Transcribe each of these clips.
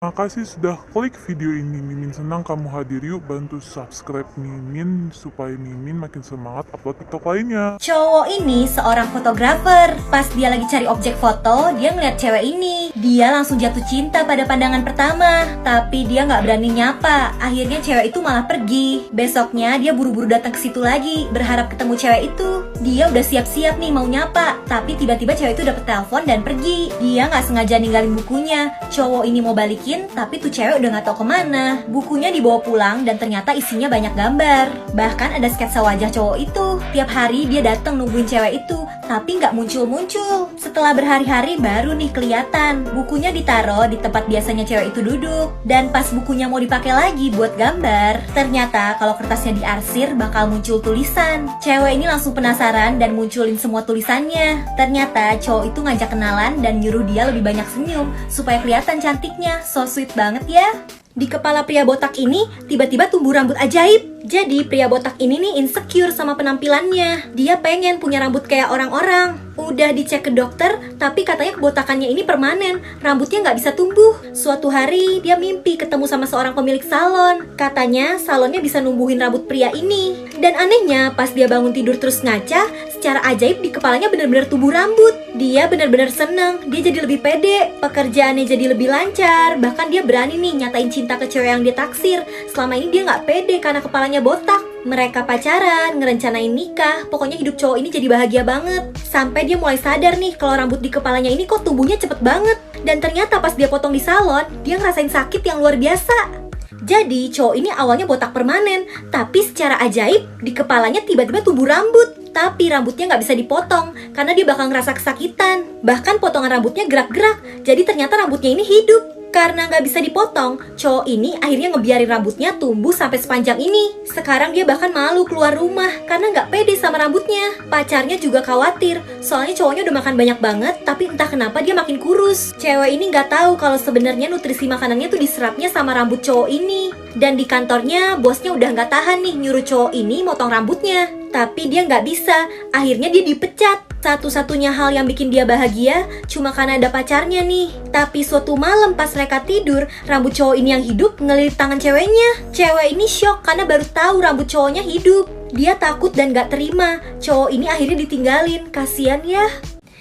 Makasih sudah klik video ini. Mimin senang kamu hadir. Yuk bantu subscribe Mimin supaya Mimin makin semangat upload TikTok lainnya. Cowok ini seorang fotografer. Pas dia lagi cari objek foto, dia ngeliat cewek ini. Dia langsung jatuh cinta pada pandangan pertama. Tapi dia nggak berani nyapa. Akhirnya cewek itu malah pergi. Besoknya dia buru-buru datang ke situ lagi, berharap ketemu cewek itu. Dia udah siap-siap nih mau nyapa. Tapi tiba-tiba cewek itu dapet telepon dan pergi. Dia nggak sengaja ninggalin bukunya. Cowok ini mau balikin, tapi tuh cewek udah nggak tahu kemana. Bukunya dibawa pulang dan ternyata isinya banyak gambar. Bahkan ada sketsa wajah cowok itu. Tiap hari dia datang nungguin cewek itu, tapi nggak muncul-muncul. Setelah berhari-hari baru nih kelihatan. Bukunya ditaruh di tempat biasanya cewek itu duduk. Dan pas bukunya mau dipakai lagi buat gambar, ternyata kalau kertasnya diarsir bakal muncul tulisan. Cewek ini langsung penasaran dan munculin semua tulisannya. Ternyata cowok itu ngajak kenalan dan nyuruh dia lebih banyak senyum supaya kelihatan cantiknya. So sweet banget ya. Di kepala pria botak ini tiba-tiba tumbuh rambut ajaib. Jadi pria botak ini nih insecure sama penampilannya. Dia pengen punya rambut kayak orang-orang. Udah dicek ke dokter, tapi katanya kebotakannya ini permanen. Rambutnya nggak bisa tumbuh. Suatu hari dia mimpi ketemu sama seorang pemilik salon. Katanya salonnya bisa numbuhin rambut pria ini. Dan anehnya pas dia bangun tidur terus ngaca, secara ajaib di kepalanya benar-benar tumbuh rambut. Dia benar-benar seneng. Dia jadi lebih pede. Pekerjaannya jadi lebih lancar. Bahkan dia berani nih nyatain cinta ke cewek yang dia taksir. Selama ini dia nggak pede karena kepalanya botak. Mereka pacaran, ngerencanain nikah. Pokoknya hidup cowok ini jadi bahagia banget. Sampai dia mulai sadar nih kalau rambut di kepalanya ini kok tumbuhnya cepet banget. Dan ternyata pas dia potong di salon, dia ngerasain sakit yang luar biasa. Jadi cowok ini awalnya botak permanen, tapi secara ajaib di kepalanya tiba-tiba tumbuh rambut. Tapi rambutnya nggak bisa dipotong karena dia bakal ngerasa kesakitan. Bahkan potongan rambutnya gerak-gerak. Jadi ternyata rambutnya ini hidup. Karena nggak bisa dipotong, cowok ini akhirnya ngebiarin rambutnya tumbuh sampai sepanjang ini. Sekarang dia bahkan malu keluar rumah karena nggak pede sama rambutnya. Pacarnya juga khawatir, soalnya cowoknya udah makan banyak banget, tapi entah kenapa dia makin kurus. Cewek ini nggak tahu kalau sebenarnya nutrisi makanannya tuh diserapnya sama rambut cowok ini. Dan di kantornya, bosnya udah nggak tahan nih nyuruh cowok ini motong rambutnya. Tapi dia nggak bisa, akhirnya dia dipecat. Satu-satunya hal yang bikin dia bahagia cuma karena ada pacarnya nih. Tapi suatu malam pas mereka tidur, rambut cowok ini yang hidup ngelilit tangan ceweknya. Cewek ini shock karena baru tahu rambut cowoknya hidup. Dia takut dan gak terima. Cowok ini akhirnya ditinggalin, kasian ya.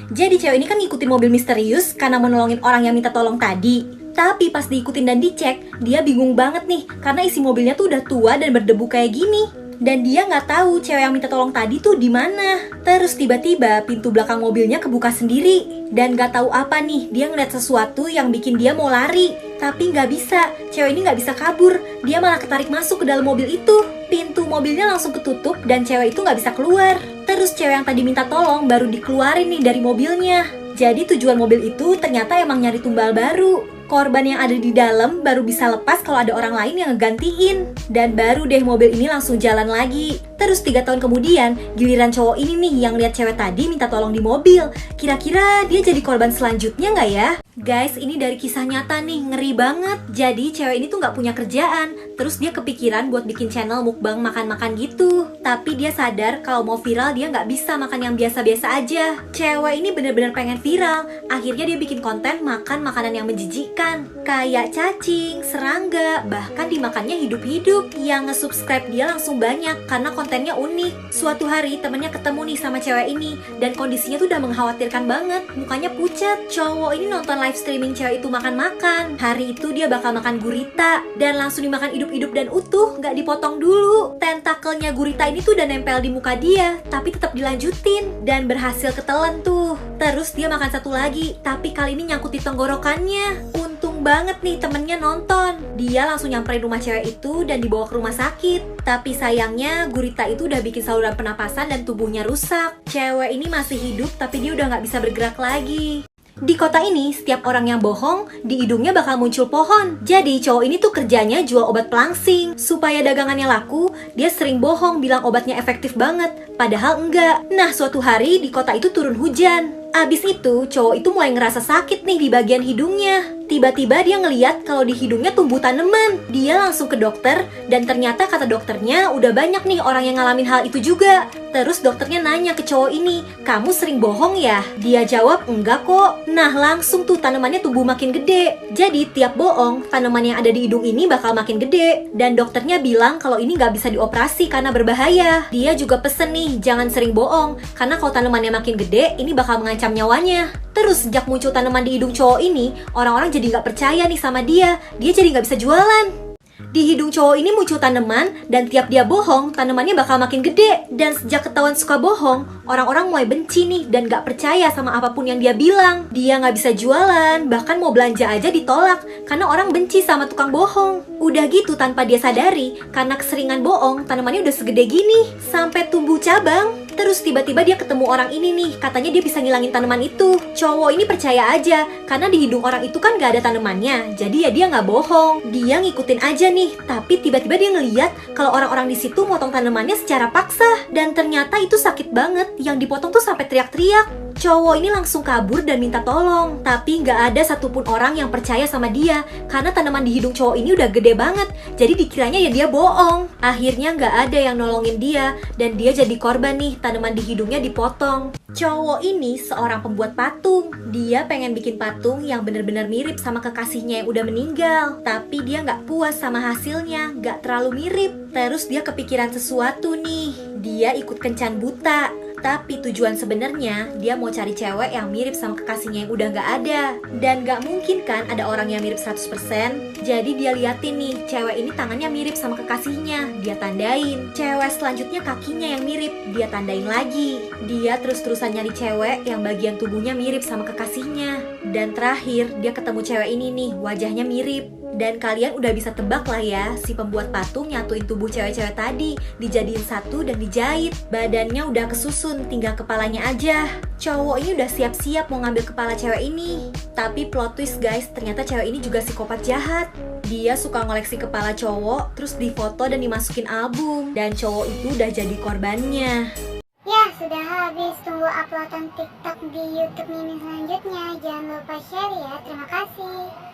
Jadi cewek ini kan ngikutin mobil misterius karena menolongin orang yang minta tolong tadi. Tapi pas diikutin dan dicek, dia bingung banget nih karena isi mobilnya tuh udah tua dan berdebu kayak gini. Dan dia nggak tahu cewek yang minta tolong tadi tuh di mana. Terus tiba-tiba pintu belakang mobilnya kebuka sendiri. Dan nggak tahu apa nih, dia ngeliat sesuatu yang bikin dia mau lari. Tapi nggak bisa, cewek ini nggak bisa kabur. Dia malah ketarik masuk ke dalam mobil itu. Pintu mobilnya langsung ketutup dan cewek itu nggak bisa keluar. Terus cewek yang tadi minta tolong baru dikeluarin nih dari mobilnya. Jadi tujuan mobil itu ternyata emang nyari tumbal baru. Korban yang ada di dalam baru bisa lepas kalau ada orang lain yang ngegantiin. Dan baru deh mobil ini langsung jalan lagi. Terus 3 tahun kemudian, giliran cowok ini nih yang lihat cewek tadi minta tolong di mobil. Kira-kira dia jadi korban selanjutnya nggak ya? Guys, ini dari kisah nyata nih, ngeri banget. Jadi cewek ini tuh nggak punya kerjaan. Terus dia kepikiran buat bikin channel mukbang makan-makan gitu. Tapi dia sadar kalau mau viral dia nggak bisa makan yang biasa-biasa aja. Cewek ini bener-bener pengen viral. Akhirnya dia bikin konten makan makanan yang menjijikkan. Kayak cacing, serangga, bahkan dimakannya hidup-hidup. Yang nge-subscribe dia langsung banyak karena kontennya unik. Suatu hari temennya ketemu nih sama cewek ini. Dan kondisinya tuh udah mengkhawatirkan banget. Mukanya pucat. Cowok ini nonton live streaming cewek itu makan-makan. Hari itu dia bakal makan gurita dan langsung dimakan hidup-hidup dan utuh, nggak dipotong dulu. Tentakelnya gurita ini tuh udah nempel di muka dia, tapi tetap dilanjutin dan berhasil ketelan tuh. Terus dia makan satu lagi, tapi kali ini nyangkut di tenggorokannya. Untung banget nih temennya nonton. Dia langsung nyamperin rumah cewek itu dan dibawa ke rumah sakit. Tapi sayangnya gurita itu udah bikin saluran pernapasan dan tubuhnya rusak. Cewek ini masih hidup tapi dia udah nggak bisa bergerak lagi. Di kota ini, setiap orang yang bohong, di hidungnya bakal muncul pohon. Jadi cowok ini tuh kerjanya jual obat pelangsing. Supaya dagangannya laku, dia sering bohong bilang obatnya efektif banget. Padahal enggak. Nah, suatu hari di kota itu turun hujan. Abis itu, cowok itu mulai ngerasa sakit nih di bagian hidungnya. Tiba-tiba dia ngeliat kalau di hidungnya tumbuh tanaman. Dia langsung ke dokter, dan ternyata kata dokternya udah banyak nih orang yang ngalamin hal itu juga. Terus dokternya nanya ke cowok ini, "Kamu sering bohong ya?" Dia jawab, "Enggak kok." Nah langsung tuh tanamannya tumbuh makin gede. Jadi tiap bohong, tanaman yang ada di hidung ini bakal makin gede. Dan dokternya bilang kalau ini nggak bisa dioperasi karena berbahaya. Dia juga pesen nih, jangan sering bohong, karena kalau tanamannya makin gede, ini bakal mengancam nyawanya. Terus sejak muncul tanaman di hidung cowok ini, orang-orang jadi nggak percaya nih sama dia. Dia jadi nggak bisa jualan. Di hidung cowok ini muncul tanaman, dan tiap dia bohong, tanamannya bakal makin gede. Dan sejak ketahuan suka bohong, orang-orang mulai benci nih dan gak percaya sama apapun yang dia bilang. Dia gak bisa jualan, bahkan mau belanja aja ditolak, karena orang benci sama tukang bohong. Udah gitu tanpa dia sadari, karena keseringan bohong, tanamannya udah segede gini, sampai tumbuh cabang. Terus tiba-tiba dia ketemu orang ini nih, katanya dia bisa ngilangin tanaman itu. Cowok ini percaya aja, karena di hidung orang itu kan gak ada tanamannya, jadi ya dia gak bohong. Dia ngikutin aja nih, tapi tiba-tiba dia ngeliat kalau orang-orang di situ motong tanamannya secara paksa. Dan ternyata itu sakit banget, yang dipotong tuh sampai teriak-teriak. Cowok ini langsung kabur dan minta tolong, tapi nggak ada satupun orang yang percaya sama dia, karena tanaman di hidung cowok ini udah gede banget, jadi dikiranya ya dia bohong. Akhirnya nggak ada yang nolongin dia, dan dia jadi korban nih, tanaman di hidungnya dipotong. Cowok ini seorang pembuat patung. Dia pengen bikin patung yang bener-bener mirip sama kekasihnya yang udah meninggal, tapi dia nggak puas sama hasilnya, nggak terlalu mirip. Terus dia kepikiran sesuatu nih, dia ikut kencan buta. Tapi tujuan sebenarnya dia mau cari cewek yang mirip sama kekasihnya yang udah gak ada. Dan gak mungkin kan ada orang yang mirip 100%. Jadi dia liatin nih, cewek ini tangannya mirip sama kekasihnya, dia tandain. Cewek selanjutnya kakinya yang mirip, dia tandain lagi. Dia terus-terusan nyari cewek yang bagian tubuhnya mirip sama kekasihnya. Dan terakhir dia ketemu cewek ini nih, wajahnya mirip. Dan kalian udah bisa tebak lah ya, si pembuat patung nyatuin tubuh cewek-cewek tadi, dijadiin satu dan dijahit. Badannya udah kesusun, tinggal kepalanya aja. Cowok ini udah siap-siap mau ngambil kepala cewek ini. Tapi plot twist guys, ternyata cewek ini juga psikopat jahat. Dia suka ngoleksi kepala cowok, terus difoto dan dimasukin album. Dan cowok itu udah jadi korbannya. Ya, sudah habis. Tunggu uploadan TikTok di YouTube Mimin selanjutnya. Jangan lupa share ya. Terima kasih.